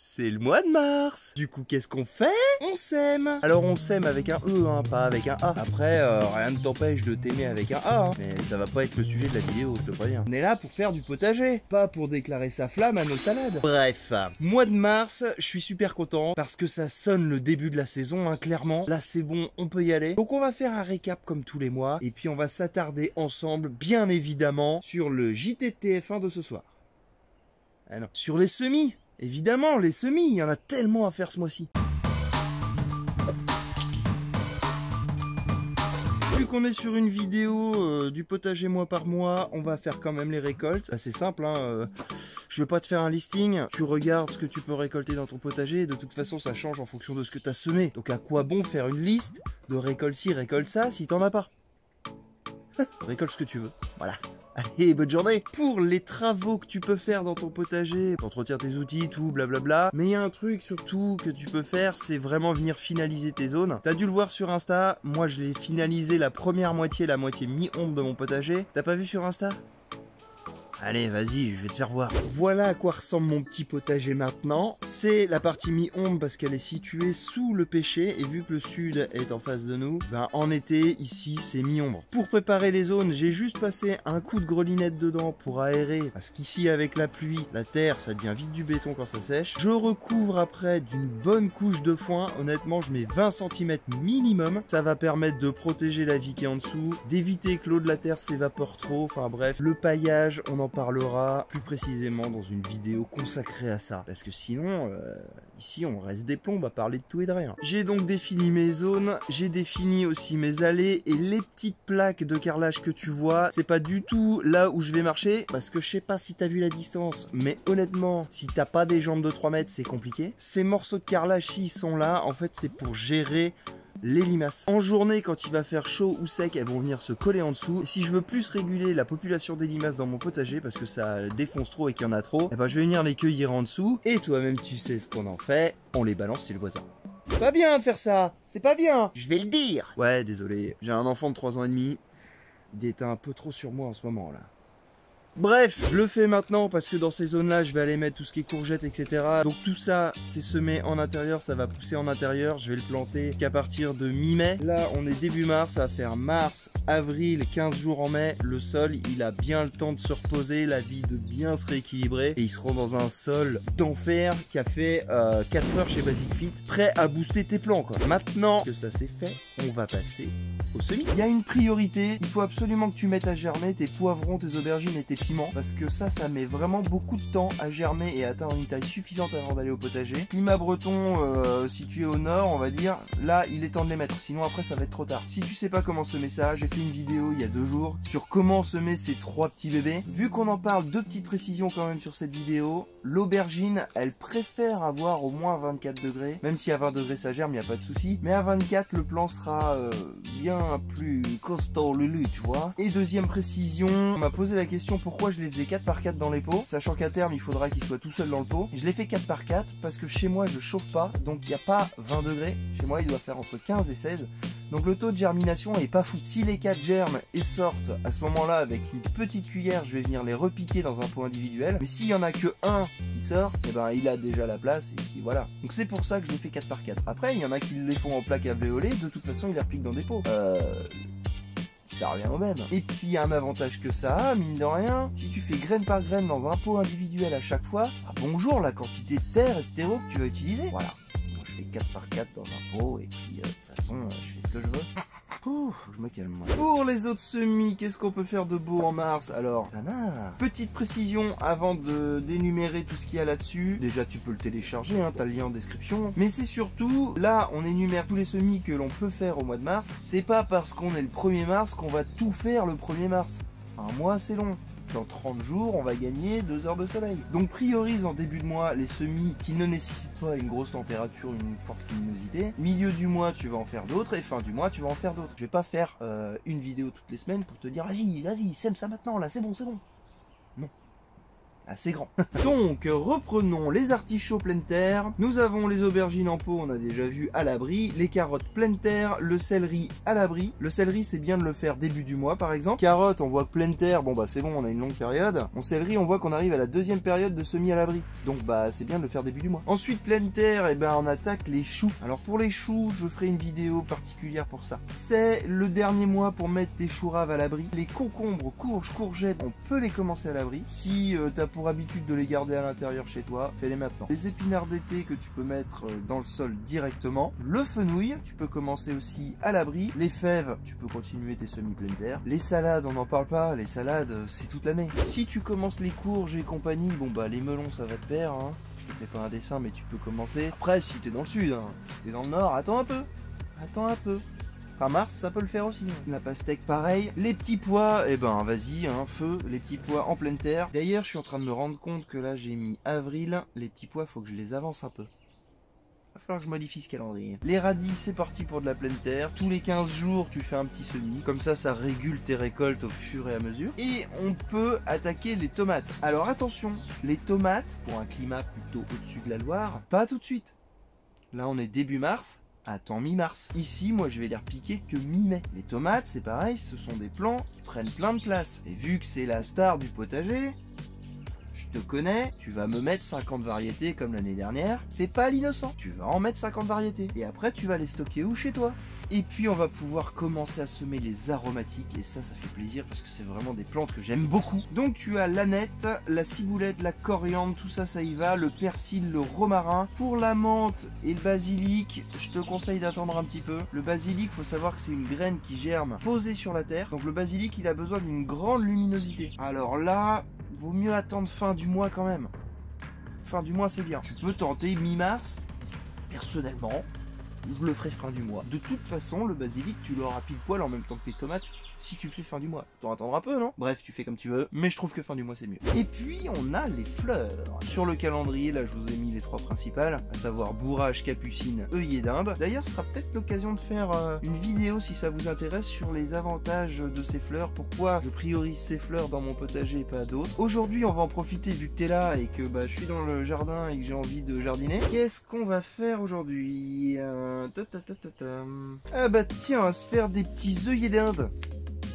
C'est le mois de mars. Du coup, qu'est-ce qu'on fait? On sème. Alors on sème avec un E, hein, pas avec un A. Après, rien ne t'empêche de t'aimer avec un A, hein. Mais ça va pas être le sujet de la vidéo, je te préviens. On est là pour faire du potager, pas pour déclarer sa flamme à nos salades. Bref, mois de mars, je suis super content parce que ça sonne le début de la saison, hein, clairement. Là c'est bon, on peut y aller. Donc on va faire un récap comme tous les mois. Et puis on va s'attarder ensemble, bien évidemment, sur le JT de TF1 de ce soir. Ah non, sur les semis. Évidemment, les semis, il y en a tellement à faire ce mois-ci. Vu qu'on est sur une vidéo du potager mois par mois, on va faire quand même les récoltes. C'est simple, hein, je veux pas te faire un listing, tu regardes ce que tu peux récolter dans ton potager, et de toute façon ça change en fonction de ce que tu as semé. Donc à quoi bon faire une liste de récolte ci, récolte ça, si t'en as pas? Récolte ce que tu veux, voilà. Allez, bonne journée. Pour les travaux que tu peux faire dans ton potager, entretenir tes outils, tout, blablabla. Mais il y a un truc surtout que tu peux faire, c'est vraiment venir finaliser tes zones. T'as dû le voir sur Insta, moi je l'ai finalisé la première moitié, la moitié mi-ombre de mon potager. T'as pas vu sur Insta ? Allez, vas-y, je vais te faire voir. Voilà à quoi ressemble mon petit potager maintenant. C'est la partie mi-ombre parce qu'elle est située sous le pêcher. Et vu que le sud est en face de nous, ben en été, ici, c'est mi-ombre. Pour préparer les zones, j'ai juste passé un coup de grelinette dedans pour aérer. Parce qu'ici, avec la pluie, la terre, ça devient vite du béton quand ça sèche. Je recouvre après d'une bonne couche de foin. Honnêtement, je mets 20 cm minimum. Ça va permettre de protéger la vie qui est en dessous, d'éviter que l'eau de la terre s'évapore trop. Enfin bref, le paillage, on en parlera plus précisément dans une vidéo consacrée à ça, parce que sinon ici on reste des plombes à parler de tout et de rien. J'ai donc défini mes zones, j'ai défini aussi mes allées, et les petites plaques de carrelage que tu vois, c'est pas du tout là où je vais marcher, parce que je sais pas si t'as vu la distance, mais honnêtement si t'as pas des jambes de 3 mètres c'est compliqué. Ces morceaux de carrelage, s'ils sont là, en fait c'est pour gérer les limaces. En journée, quand il va faire chaud ou sec, elles vont venir se coller en dessous. Si je veux plus réguler la population des limaces dans mon potager, parce que ça défonce trop et qu'il y en a trop, eh ben je vais venir les cueillir en dessous. Et toi-même, tu sais ce qu'on en fait. On les balance chez le voisin. C'est pas bien de faire ça. C'est pas bien. Je vais le dire. Ouais, désolé. J'ai un enfant de 3 ans et demi. Il est un peu trop sur moi en ce moment, là. Bref, je le fais maintenant parce que dans ces zones-là, je vais aller mettre tout ce qui est courgettes, etc. Donc tout ça, c'est semé en intérieur, ça va pousser en intérieur. Je vais le planter qu'à partir de mi-mai. Là, on est début mars, ça va faire mars, avril, 15 jours en mai. Le sol, il a bien le temps de se reposer, la vie de bien se rééquilibrer. Et ils seront dans un sol d'enfer qui a fait 4 heures chez Basic Fit, prêt à booster tes plants, quoi. Maintenant que ça c'est fait, on va passer au semis. Il y a une priorité, il faut absolument que tu mettes à germer tes poivrons, tes aubergines et tes piments, parce que ça met vraiment beaucoup de temps à germer et à atteindre une taille suffisante avant d'aller au potager. Climat breton situé au nord, on va dire, là il est temps de les mettre, sinon après ça va être trop tard. Si tu sais pas comment semer ça, j'ai fait une vidéo il y a 2 jours sur comment semer ces 3 petits bébés. Vu qu'on en parle, 2 petites précisions quand même sur cette vidéo. L'aubergine, elle préfère avoir au moins 24 degrés, même si à 20 degrés ça germe, il n'y a pas de souci, mais à 24 le plant sera bien plus costaud lulu, tu vois. Et deuxième précision, on m'a posé la question pourquoi je les faisais 4 par 4 dans les pots, sachant qu'à terme il faudra qu'ils soient tout seuls dans le pot. Je les fais 4 par 4 parce que chez moi je chauffe pas, donc il n'y a pas 20 degrés, chez moi il doit faire entre 15 et 16, donc le taux de germination est pas fou. Si les 4 germent et sortent, à ce moment là avec une petite cuillère je vais venir les repiquer dans un pot individuel, mais s'il y en a que un qui sort, et ben il a déjà la place et puis voilà. Donc c'est pour ça que je les fais 4 par 4. Après il y en a qui les font en plaque à vléolé, de toute façon ils les repiquent dans des pots. Ça revient au même. Et puis il y a un avantage que ça a, mine de rien, si tu fais graine par graine dans un pot individuel à chaque fois, bah bonjour la quantité de terre et de terreau que tu vas utiliser. Voilà. Moi je fais 4 par 4 dans un pot et puis de toute façon je fais ce que je veux. Ouh, faut que je me calme moi. Pour les autres semis, qu'est-ce qu'on peut faire de beau en mars? Alors, petite précision avant de d'énumérer tout ce qu'il y a là-dessus. Déjà, tu peux le télécharger, hein, t'as le lien en description. Mais c'est surtout, là, on énumère tous les semis que l'on peut faire au mois de mars. C'est pas parce qu'on est le 1er mars qu'on va tout faire le 1er mars. Un mois, c'est long. Dans 30 jours, on va gagner 2 heures de soleil. Donc priorise en début de mois les semis qui ne nécessitent pas une grosse température, une forte luminosité. Milieu du mois, tu vas en faire d'autres, et fin du mois, tu vas en faire d'autres. Je vais pas faire une vidéo toutes les semaines pour te dire vas-y, sème ça maintenant, là, c'est bon, c'est bon. Non. assez grand. Donc, reprenons les artichauts pleine terre. Nous avons les aubergines en pot, on a déjà vu, à l'abri. Les carottes pleine terre, le céleri à l'abri. Le céleri, c'est bien de le faire début du mois, par exemple. Carottes, on voit pleine terre, bon bah c'est bon, on a une longue période. Mon céleri, on voit qu'on arrive à la deuxième période de semis à l'abri. Donc bah c'est bien de le faire début du mois. Ensuite, pleine terre, et ben on attaque les choux. Alors pour les choux, je ferai une vidéo particulière pour ça. C'est le dernier mois pour mettre tes choux raves à l'abri. Les concombres, courges, courgettes, on peut les commencer à l'abri. Si t'as pour habitude de les garder à l'intérieur chez toi, fais-les maintenant. Les épinards d'été que tu peux mettre dans le sol directement. Le fenouil, tu peux commencer aussi à l'abri. Les fèves, tu peux continuer tes semis pleine terre. Les salades, on n'en parle pas. Les salades, c'est toute l'année. Si tu commences les courges et compagnie, bon bah les melons, ça va te perdre. Hein. Je te fais pas un dessin, mais tu peux commencer. Après, si t'es dans le sud, hein. Si t'es dans le nord, attends un peu. Attends un peu. Fin mars, ça peut le faire aussi. La pastèque, pareil. Les petits pois, eh ben, vas-y, hein, feu. Les petits pois en pleine terre. D'ailleurs, je suis en train de me rendre compte que là, j'ai mis avril. Les petits pois, faut que je les avance un peu. Va falloir que je modifie ce calendrier. Les radis, c'est parti pour de la pleine terre. Tous les 15 jours, tu fais un petit semis. Comme ça régule tes récoltes au fur et à mesure. Et on peut attaquer les tomates. Alors attention, les tomates, pour un climat plutôt au-dessus de la Loire, pas tout de suite. Là, on est début mars. Attends mi-mars. Ici, moi, je vais les repiquer que mi-mai. Les tomates, c'est pareil, ce sont des plants qui prennent plein de place. Et vu que c'est la star du potager, je te connais, tu vas me mettre 50 variétés comme l'année dernière. Fais pas l'innocent, tu vas en mettre 50 variétés. Et après, tu vas les stocker où chez toi? Et puis on va pouvoir commencer à semer les aromatiques et ça fait plaisir parce que c'est vraiment des plantes que j'aime beaucoup. Donc tu as l'aneth, la ciboulette, la coriandre, tout ça, ça y va, le persil, le romarin. Pour la menthe et le basilic, je te conseille d'attendre un petit peu. Le basilic, faut savoir que c'est une graine qui germe posée sur la terre. Donc le basilic, il a besoin d'une grande luminosité. Alors là, vaut mieux attendre fin du mois quand même. Fin du mois, c'est bien. Tu peux tenter mi-mars, personnellement. Je le ferai fin du mois. De toute façon, le basilic, tu l'auras pile poil en même temps que les tomates si tu le fais fin du mois. T'en attendre un peu, non? Bref, tu fais comme tu veux, mais je trouve que fin du mois c'est mieux. Et puis, on a les fleurs. Sur le calendrier, là, je vous ai mis les 3 principales, à savoir bourrage, capucine, œillet d'Inde. D'ailleurs, ce sera peut-être l'occasion de faire une vidéo si ça vous intéresse sur les avantages de ces fleurs, pourquoi je priorise ces fleurs dans mon potager et pas d'autres. Aujourd'hui, on va en profiter vu que t'es là et que je suis dans le jardin et que j'ai envie de jardiner. Qu'est-ce qu'on va faire aujourd'hui? Ah bah tiens, on va se faire des petits œillets d'Inde.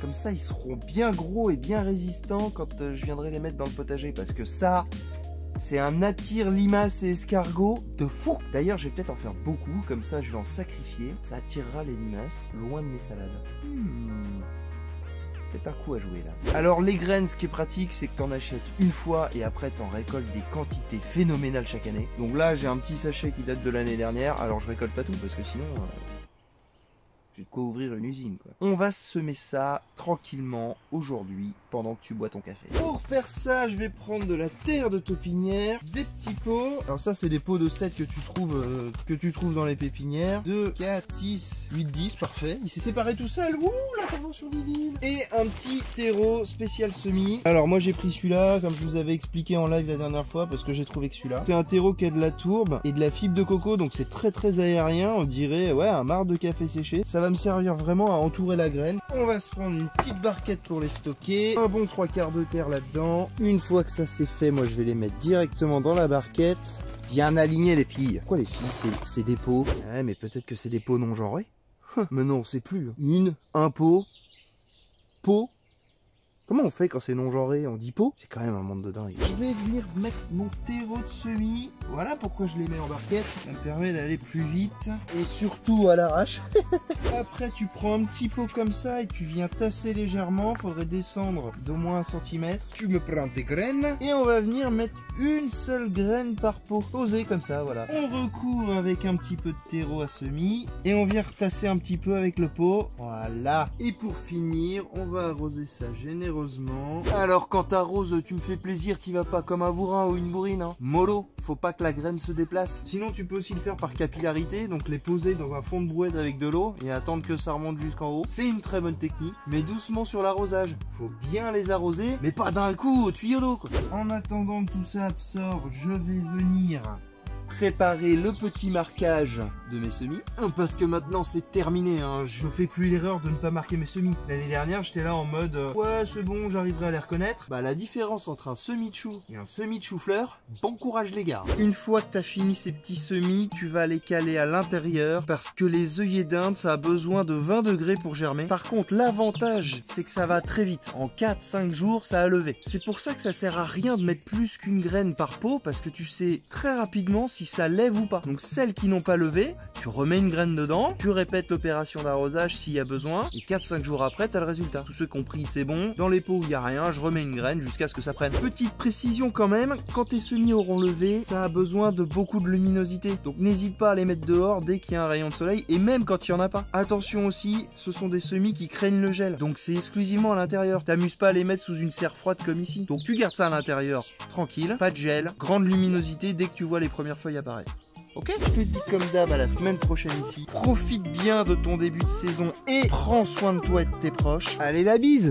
Comme ça, ils seront bien gros et bien résistants quand je viendrai les mettre dans le potager. Parce que ça, c'est un attire limaces et escargots de fou. D'ailleurs, je vais peut-être en faire beaucoup. Comme ça, je vais en sacrifier. Ça attirera les limaces loin de mes salades. Peut-être un coup à jouer là. Alors les graines, ce qui est pratique, c'est que t'en achètes une fois et après t'en récoltes des quantités phénoménales chaque année. Donc là, j'ai un petit sachet qui date de l'année dernière. Alors je récolte pas tout parce que sinon... j'ai de quoi ouvrir une usine, quoi. On va semer ça tranquillement aujourd'hui pendant que tu bois ton café. Pour faire ça, je vais prendre de la terre de taupinière, des petits pots. Alors ça, c'est des pots de 7 que tu trouves dans les pépinières. 2, 4, 6, 8, 10, parfait. Il s'est séparé tout seul. Ouh, l'intervention divine. Et un petit terreau spécial semis. Alors moi, j'ai pris celui-là, comme je vous avais expliqué en live la dernière fois, parce que j'ai trouvé que celui-là. C'est un terreau qui a de la tourbe et de la fibre de coco, donc c'est très très aérien. On dirait, ouais, un marc de café séché. Ça va me servir vraiment à entourer la graine. On va se prendre une petite barquette pour les stocker. Un bon 3/4 de terre là-dedans. Une fois que ça c'est fait, moi je vais les mettre directement dans la barquette. Bien alignées les filles. Pourquoi les filles c'est des pots? Ouais, mais peut-être que c'est des pots non genrés. Mais non, c'est plus. Un pot. Pot. Comment on fait quand c'est non genré? On dit pot? C'est quand même un monde de dingue. Je vais venir mettre mon terreau de semis. Voilà pourquoi je les mets en barquette. Ça me permet d'aller plus vite. Et surtout à l'arrache. Après, tu prends un petit pot comme ça et tu viens tasser légèrement. Faudrait descendre d'au moins 1 cm. Tu me prends tes graines. Et on va venir mettre une seule graine par pot. Posée comme ça, voilà. On recouvre avec un petit peu de terreau à semis. Et on vient retasser un petit peu avec le pot. Voilà. Et pour finir, on va arroser ça généreusement. Alors quand t'arroses, tu me fais plaisir, t'y vas pas comme un bourrin ou une bourrine, hein. Mollo, faut pas que la graine se déplace. Sinon tu peux aussi le faire par capillarité, donc les poser dans un fond de brouette avec de l'eau et attendre que ça remonte jusqu'en haut. C'est une très bonne technique, mais doucement sur l'arrosage. Faut bien les arroser, mais pas d'un coup au tuyau d'eau, quoi. En attendant que tout ça absorbe, je vais venir préparer le petit marquage de mes semis. Parce que maintenant c'est terminé, hein. Je fais plus l'erreur de ne pas marquer mes semis. L'année dernière j'étais là en mode ouais c'est bon, j'arriverai à les reconnaître. Bah la différence entre un semis de chou et un semis de chou-fleur, bon courage les gars. Une fois que tu as fini ces petits semis, tu vas les caler à l'intérieur parce que les œillets d'Inde ça a besoin de 20 degrés pour germer. Par contre l'avantage c'est que ça va très vite. En 4-5 jours ça a levé. C'est pour ça que ça sert à rien de mettre plus qu'une graine par pot parce que tu sais très rapidement si ça lève ou pas. Donc celles qui n'ont pas levé, tu remets une graine dedans, tu répètes l'opération d'arrosage s'il y a besoin et 4-5 jours après tu as le résultat. Tous ceux qui ont pris c'est bon. Dans les pots où il n'y a rien, je remets une graine jusqu'à ce que ça prenne. Petite précision quand même, quand tes semis auront levé, ça a besoin de beaucoup de luminosité. Donc n'hésite pas à les mettre dehors dès qu'il y a un rayon de soleil et même quand il n'y en a pas. Attention aussi, ce sont des semis qui craignent le gel. Donc c'est exclusivement à l'intérieur. T'amuses pas à les mettre sous une serre froide comme ici. Donc tu gardes ça à l'intérieur, tranquille, pas de gel, grande luminosité dès que tu vois les premières feuilles apparaître. Ok, je te dis comme d'hab à la semaine prochaine ici. Profite bien de ton début de saison et prends soin de toi et de tes proches. Allez la bise!